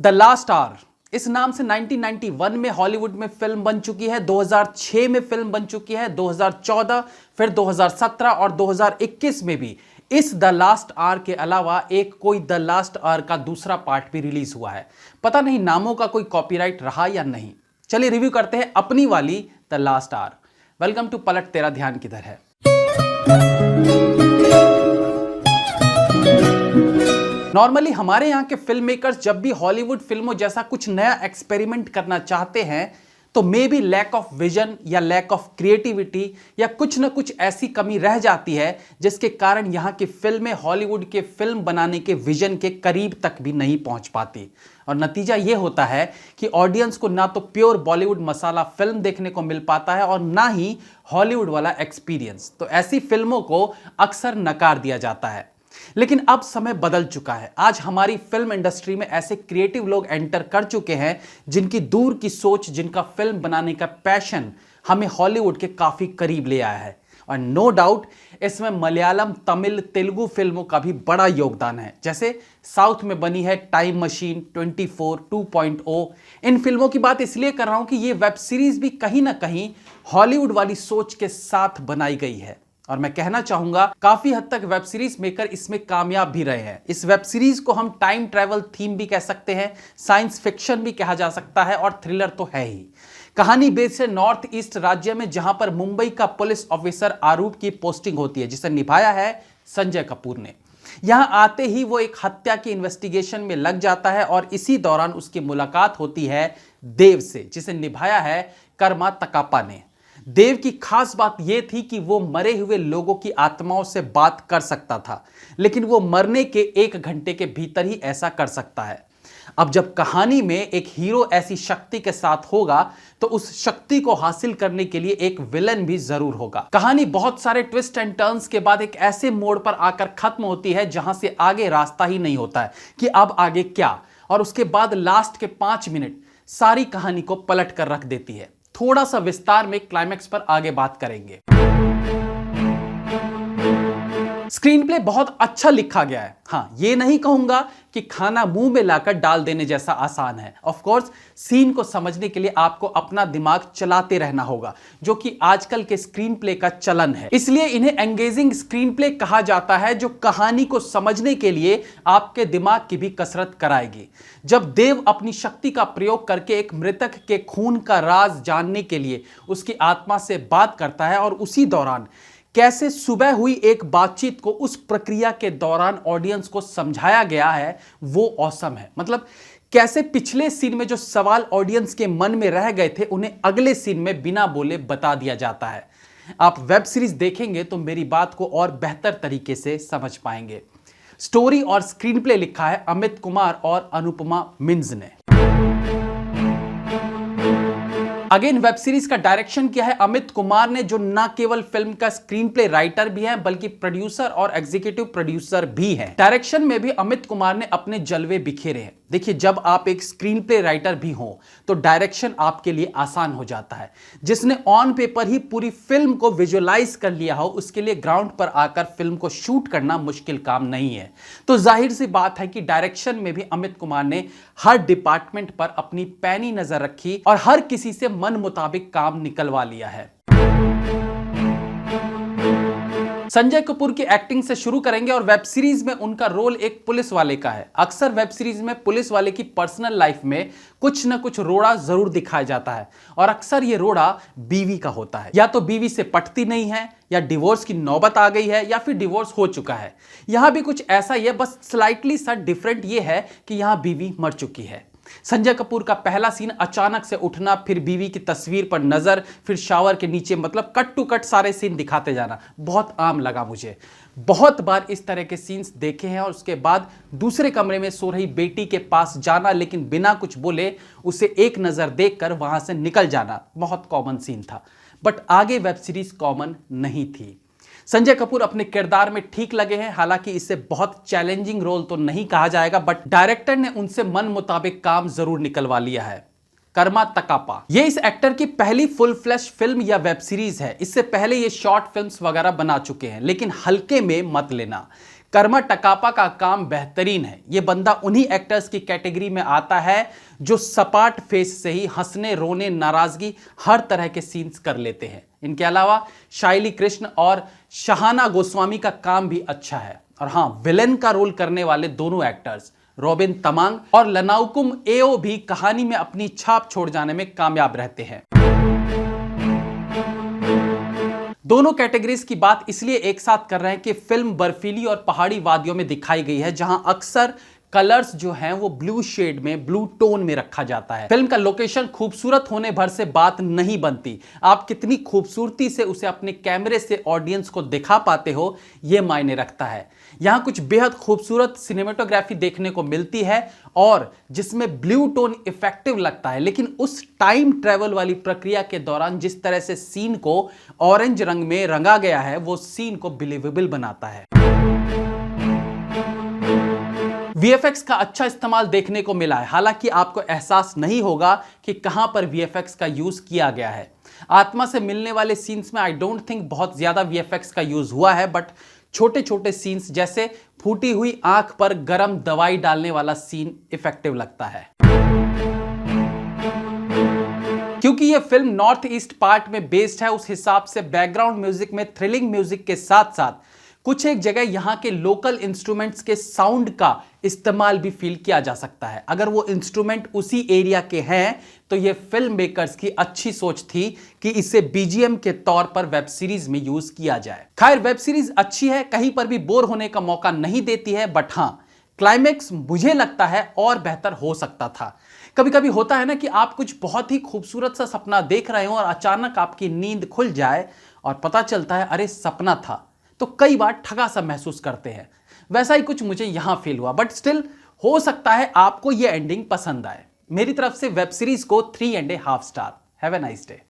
The last our इस नाम से 1991 में हॉलीवुड में फिल्म बन चुकी है, 2006 में फिल्म बन चुकी है, 2014, फिर 2017 और 2021 में भी इस द लास्ट आवर के अलावा एक कोई द लास्ट आवर का दूसरा पार्ट भी रिलीज हुआ है। पता नहीं नामों का कोई कॉपीराइट रहा या नहीं। चलिए रिव्यू करते हैं अपनी वाली the last hour. Welcome to पलट तेरा ध्यान किधर है। नॉर्मली हमारे यहाँ के फिल्म मेकर्स जब भी हॉलीवुड फिल्मों जैसा कुछ नया एक्सपेरिमेंट करना चाहते हैं तो maybe lack of vision या लैक ऑफ क्रिएटिविटी या कुछ ना कुछ ऐसी कमी रह जाती है जिसके कारण यहाँ की फिल्में हॉलीवुड के फिल्म बनाने के विजन के करीब तक भी नहीं पहुंच पाती। और नतीजा ये होता है कि ऑडियंस को ना तो प्योर बॉलीवुड मसाला फिल्म देखने को मिल पाता है और ना ही हॉलीवुड वाला एक्सपीरियंस। तो ऐसी फिल्मों को अक्सर नकार दिया जाता है। लेकिन अब समय बदल चुका है। आज हमारी फिल्म इंडस्ट्री में ऐसे क्रिएटिव लोग एंटर कर चुके हैं जिनकी दूर की सोच, जिनका फिल्म बनाने का पैशन हमें हॉलीवुड के काफी करीब ले आया है। और नो डाउट इसमें मलयालम, तमिल, तेलुगु फिल्मों का भी बड़ा योगदान है। जैसे साउथ में बनी है टाइम मशीन, 24, 2.0। इन फिल्मों की बात इसलिए कर रहा हूं कि ये वेब सीरीज भी कहीं ना कहीं हॉलीवुड वाली सोच के साथ बनाई गई है। और मैं कहना चाहूंगा काफी हद तक वेब सीरीज मेकर इसमें कामयाब भी रहे हैं। इस वेब सीरीज को हम टाइम ट्रैवल थीम भी कह सकते हैं, साइंस फिक्शन भी कहा जा सकता है और थ्रिलर तो है ही। कहानी बेस्ड है नॉर्थ ईस्ट राज्य में, जहां पर मुंबई का पुलिस ऑफिसर आरूप की पोस्टिंग होती है, जिसे निभाया है संजय कपूर ने। यहां आते ही वो एक हत्या की इन्वेस्टिगेशन में लग जाता है और इसी दौरान उसकी मुलाकात होती है देव से, जिसे निभाया है कर्मा तकापा ने। देव की खास बात यह थी कि वो मरे हुए लोगों की आत्माओं से बात कर सकता था, लेकिन वो मरने के 1 घंटे के भीतर ही ऐसा कर सकता है। अब जब कहानी में एक हीरो ऐसी शक्ति के साथ होगा तो उस शक्ति को हासिल करने के लिए एक विलन भी जरूर होगा। कहानी बहुत सारे ट्विस्ट एंड टर्न्स के बाद एक ऐसे मोड़ पर आकर खत्म होती है जहां से आगे रास्ता ही नहीं होता है कि अब आगे क्या, और उसके बाद लास्ट के 5 मिनट सारी कहानी को पलट कर रख देती है। थोड़ा सा विस्तार में क्लाइमैक्स पर आगे बात करेंगे। स्क्रीन प्ले बहुत अच्छा लिखा गया है। हाँ, ये नहीं कहूंगा कि खाना मुंह में लाकर डाल देने जैसा आसान है। ऑफ कोर्स सीन को समझने के लिए आपको अपना दिमाग चलाते रहना होगा, जो कि आजकल के स्क्रीन प्ले का चलन है। इसलिए इन्हें एंगेजिंग स्क्रीन प्ले कहा जाता है, जो कहानी को समझने के लिए आपके दिमाग की भी कसरत कराएगी। जब देव अपनी शक्ति का प्रयोग करके एक मृतक के खून का राज जानने के लिए उसकी आत्मा से बात करता है और उसी दौरान कैसे सुबह हुई एक बातचीत को उस प्रक्रिया के दौरान ऑडियंस को समझाया गया है, वो ऑसम है। मतलब कैसे पिछले सीन में जो सवाल ऑडियंस के मन में रह गए थे उन्हें अगले सीन में बिना बोले बता दिया जाता है। आप वेब सीरीज देखेंगे तो मेरी बात को और बेहतर तरीके से समझ पाएंगे। स्टोरी और स्क्रीन प्ले लिखा है अमित कुमार और अनुपमा मिंज ने। अगेन वेब सीरीज का डायरेक्शन किया है अमित कुमार ने, जो ना केवल फिल्म का स्क्रीन प्ले राइटर भी है बल्कि प्रोड्यूसर और एग्जीक्यूटिव प्रोड्यूसर भी है। डायरेक्शन में भी अमित कुमार ने अपने जलवे बिखेरे हैं। देखिए, जब आप एक स्क्रीन प्ले राइटर भी हो तो डायरेक्शन आपके लिए आसान हो जाता है। जिसने ऑन पेपर ही पूरी फिल्म को विजुअलाइज कर लिया हो, उसके लिए ग्राउंड पर आकर फिल्म को शूट करना मुश्किल काम नहीं है। तो जाहिर सी बात है कि डायरेक्शन में भी अमित कुमार ने हर डिपार्टमेंट पर अपनी पैनी नजर रखी और हर किसी से मन मुताबिक काम निकलवा लिया है। संजय कपूर की एक्टिंग से शुरू करेंगे और वेब सीरीज में उनका रोल एक पुलिस वाले का है। अक्सर वेब सीरीज में पुलिस वाले की पर्सनल लाइफ में कुछ ना कुछ रोड़ा जरूर दिखाया जाता है और अक्सर ये रोड़ा बीवी का होता है। या तो बीवी से पटती नहीं है, या डिवोर्स की नौबत आ गई है, या फिर डिवोर्स हो चुका है। यहां भी कुछ ऐसा ही है, बस स्लाइटली सा डिफरेंट ये है कि यहां बीवी मर चुकी है। संजय कपूर का पहला सीन अचानक से उठना, फिर बीवी की तस्वीर पर नजर, फिर शावर के नीचे, मतलब कट टू कट सारे सीन दिखाते जाना बहुत आम लगा मुझे। बहुत बार इस तरह के सीन्स देखे हैं। और उसके बाद दूसरे कमरे में सो रही बेटी के पास जाना, लेकिन बिना कुछ बोले उसे एक नजर देखकर वहां से निकल जाना बहुत कॉमन सीन था। बट आगे वेब सीरीज कॉमन नहीं थी। संजय कपूर अपने किरदार में ठीक लगे हैं। हालांकि इसे बहुत चैलेंजिंग रोल तो नहीं कहा जाएगा, बट डायरेक्टर ने उनसे मन मुताबिक काम जरूर निकलवा लिया है। कर्मा तकापा, ये इस एक्टर की पहली फुल फ्लैश फिल्म या वेब सीरीज है। इससे पहले ये शॉर्ट फिल्म्स वगैरह बना चुके हैं, लेकिन हल्के में मत लेना। कर्मा टकापा का काम बेहतरीन है। ये बंदा उन्हीं एक्टर्स की कैटेगरी में आता है जो सपाट फेस से ही हंसने, रोने, नाराजगी हर तरह के सीन्स कर लेते हैं। इनके अलावा शाइली कृष्ण और शहाना गोस्वामी का काम भी अच्छा है। और हाँ, विलेन का रोल करने वाले दोनों एक्टर्स रॉबिन तमांग और लनाउकुम एओ भी कहानी में अपनी छाप छोड़ जाने में कामयाब रहते हैं। दोनों कैटेगरीज की बात इसलिए एक साथ कर रहे हैं कि फिल्म बर्फीली और पहाड़ी वादियों में दिखाई गई है, जहां अक्सर कलर्स जो हैं वो ब्लू शेड में, ब्लू टोन में रखा जाता है। फिल्म का लोकेशन खूबसूरत होने भर से बात नहीं बनती, आप कितनी खूबसूरती से उसे अपने कैमरे से ऑडियंस को दिखा पाते हो ये मायने रखता है। यहां कुछ बेहद खूबसूरत सिनेमेटोग्राफी देखने को मिलती है और जिसमें ब्लू टोन इफेक्टिव लगता है, लेकिन उस टाइम ट्रेवल वाली प्रक्रिया के दौरान जिस तरह से सीन को ऑरेंज रंग में रंगा गया है वो सीन को बिलीवेबल बनाता है। VFX का अच्छा इस्तेमाल देखने को मिला है, हालांकि आपको एहसास नहीं होगा कि कहां पर VFX का यूज किया गया है। आत्मा से मिलने वाले सीन्स में आई डोंट थिंक बहुत ज्यादा VFX का यूज हुआ है, बट छोटे छोटे सीन्स जैसे फूटी हुई आंख पर गरम दवाई डालने वाला सीन इफेक्टिव लगता है। क्योंकि यह फिल्म नॉर्थ ईस्ट पार्ट में बेस्ड है, उस हिसाब से बैकग्राउंड म्यूजिक में थ्रिलिंग म्यूजिक के साथ साथ कुछ एक जगह यहां के लोकल इंस्ट्रूमेंट्स के साउंड का इस्तेमाल भी फील किया जा सकता है। अगर वो इंस्ट्रूमेंट उसी एरिया के हैं तो ये फिल्म मेकर्स की अच्छी सोच थी कि इसे बीजीएम के तौर पर वेब सीरीज में यूज किया जाए। खैर, वेब सीरीज अच्छी है, कहीं पर भी बोर होने का मौका नहीं देती है, बट हां, क्लाइमेक्स मुझे लगता है और बेहतर हो सकता था। कभी कभी होता है ना कि आप कुछ बहुत ही खूबसूरत सा सपना देख रहे हो और अचानक आपकी नींद खुल जाए और पता चलता है अरे सपना था, तो कई बार ठगा सा महसूस करते हैं। वैसा ही कुछ मुझे यहां फील हुआ, बट स्टिल हो सकता है आपको यह एंडिंग पसंद आए। मेरी तरफ से वेब सीरीज को 3.5 star. Have a nice day.